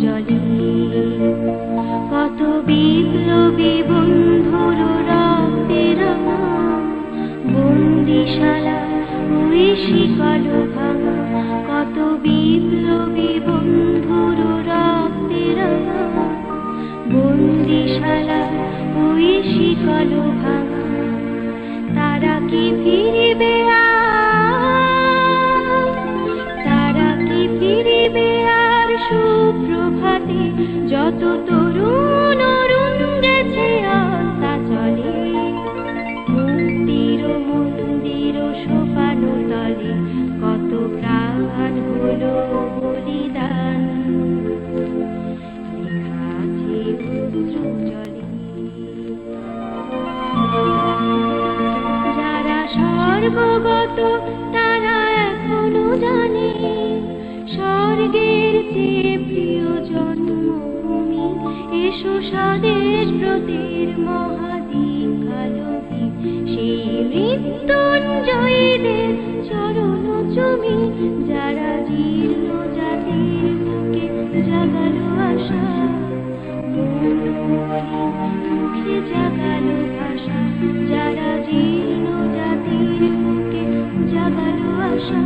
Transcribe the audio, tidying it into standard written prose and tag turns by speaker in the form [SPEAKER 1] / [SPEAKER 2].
[SPEAKER 1] জলে কত বিপ্লবী বন্ধুর রক্তের বন্দিশালা ওই শিকল ভাঙা, কত বিপ্লবী বন্ধুর রক্তের বন্দিশালা ওই শিকল ভাঙা। তারা কি ফিরিবে তারা কি ফিরিবে আর সুপ্রভাতে, যত তরুণ অরুণ গেছে আস্তা চলে মুক্তির মন্দির সোপান তলে, কত প্রাণ হলো বলিদান লেখা আছে অশ্রু জলে। যারা স্বর্গগত তারা এখনো জানে স্বর্গের চেয়ে প্রিয় জন্মভূমি, এসো স্বদেশ ব্রতের মহাদীক্ষালোভী, সেই মৃত্যুঞ্জয়ীদের চরণ চুমি, যারা জীর্ণ জাতির বুকে জাগালো আশা, মুখে জাগালো ভাষা, যারা জীর্ণ জাতির বুকে জাগালো আশা।